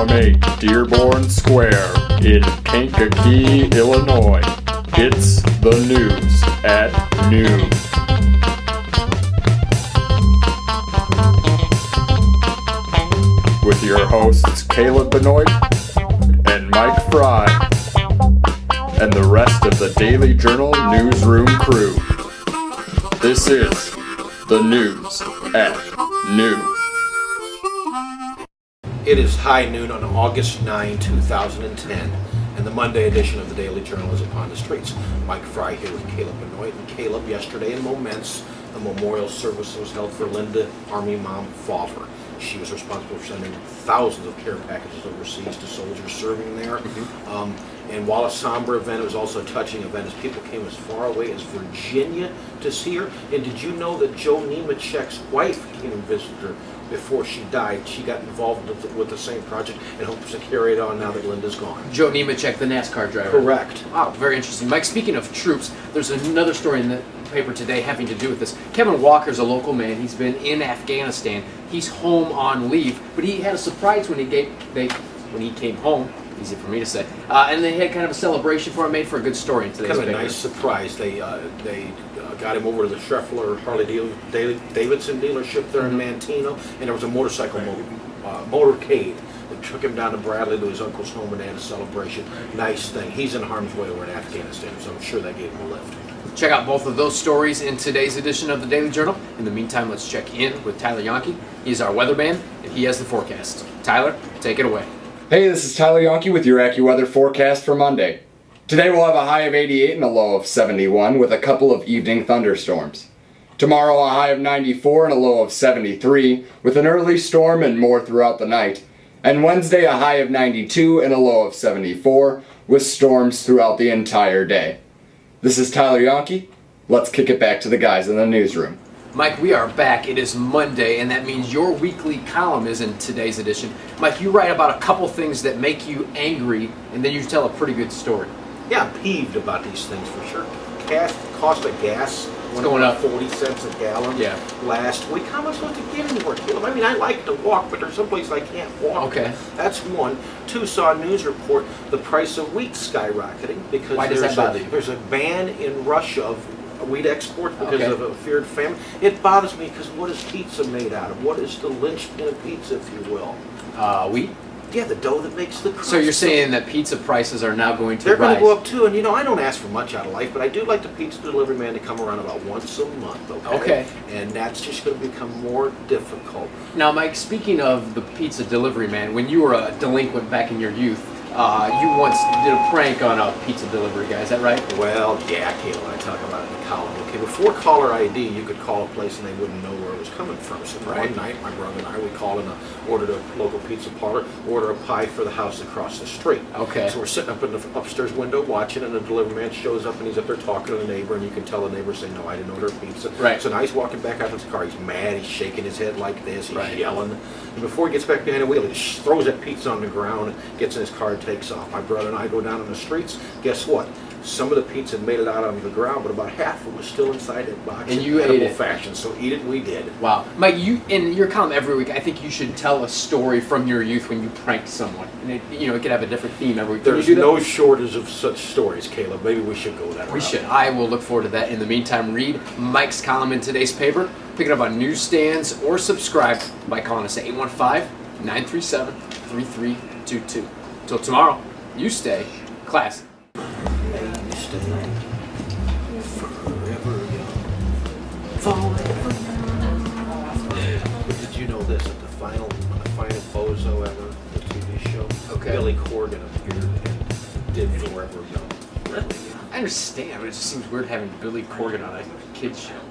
from 8 Dearborn Square in Kankakee, Illinois. It's the news at noon. With your hosts Caleb Benoit and Mike Fry and the rest of the Daily Journal newsroom crew. This is the news at noon. It is high noon on August 9, 2010, and the Monday edition of the Daily Journal is upon the streets. Mike Fry here with Caleb Benoit. And Caleb, yesterday in Moments, the memorial service was held for Linda Army Mom Fawver. She was responsible for sending thousands of care packages overseas to soldiers serving there. And while a somber event, it was also a touching event as people came as far away as Virginia to see her. And did you know that Joe Nemechek's wife came and visited her before she died? She got involved with the same project and hopes to carry it on now that Linda's gone. Joe Nemechek, the NASCAR driver. Correct. Wow, very interesting. Mike, speaking of troops, there's another story in the paper today having to do with this. Kevin Walker's a local man. He's been in Afghanistan. He's home on leave, but he had a surprise when he came home. Easy for me to say. And they had kind of a celebration for him, made for a good story in today's Kind of a paper. nice surprise. They got him over to the Scheffler Harley-Davidson dealership there in Manteno, and there was a motorcycle motorcade that took him down to Bradley to his uncle's home, and they had a celebration. Nice thing. He's in harm's way over in Afghanistan, so I'm sure that gave him a lift. Check out both of those stories in today's edition of the Daily Journal. In the meantime, let's check in with Tyler Yonke. He's our weatherman, and he has the forecast. Tyler, take it away. Hey, this is Tyler Yonke with your Accuweather forecast for Monday. Today we'll have a high of 88 and a low of 71 with a couple of evening thunderstorms. Tomorrow a high of 94 and a low of 73 with an early storm and more throughout the night. And Wednesday a high of 92 and a low of 74 with storms throughout the entire day. This is Tyler Yonke. Let's kick it back to the guys in the newsroom. Mike, we are back. It is Monday, and that means your weekly column is in today's edition. Mike, you write about a couple things that make you angry, and then you tell a pretty good story. Yeah, I'm peeved about these things for sure. Cost of gas went going up 40 cents a gallon last week. How am I supposed to get anywhere, Caleb? I mean, I like to walk, but there's some places I can't walk. Okay. That's one. Two, saw a news report, the price of wheat skyrocketing because Why does that bother you? There's a ban in Russia of wheat exports because of a feared famine. It bothers me because what is pizza made out of? What is the linchpin of pizza, if you will? Wheat? Yeah, the dough that makes the crust. So you're saying that pizza prices are now going to They're rise? going to go up too, and I don't ask for much out of life, but I do like the pizza delivery man to come around about once a month, okay? And that's just going to become more difficult. Now, Mike, speaking of the pizza delivery man, when you were a delinquent back in your youth, you once did a prank on a pizza delivery guy, is that right? Well, yeah, Caleb, I talk about it in the column. Okay, before caller ID, you could call a place and they wouldn't know where it was coming from. So one night, my brother and I, we called and ordered a local pizza parlor, order a pie for the house across the street. Okay. So we're sitting up in the upstairs window watching, and the delivery man shows up and he's up there talking to the neighbor, and you can tell the neighbor saying, "No, I didn't order a pizza." Right. So now he's walking back out to his car. He's mad. He's shaking his head like this. He's yelling. And before he gets back behind the wheel, he just throws that pizza on the ground, gets in his car, and takes off. My brother and I go down on the streets. Guess what? Some of the pizza had made it out onto the ground, but about half of it was still inside that box. And you ate it. Fashion, so eat it, we did. Wow. Mike, you in your column every week, I think you should tell a story from your youth when you pranked someone. And it could have a different theme every week. There's no shortage of such stories, Caleb. Maybe we should go that route. We should. I will look forward to that. In the meantime, read Mike's column in today's paper. Pick it up on newsstands or subscribe by calling us at 815-937-3322. Till tomorrow, you stay classy. But did you know this? At the final bozo ever, the TV show, Billy Corgan appeared and did Forever Young. I understand, but it just seems weird having Billy Corgan on a kid's show.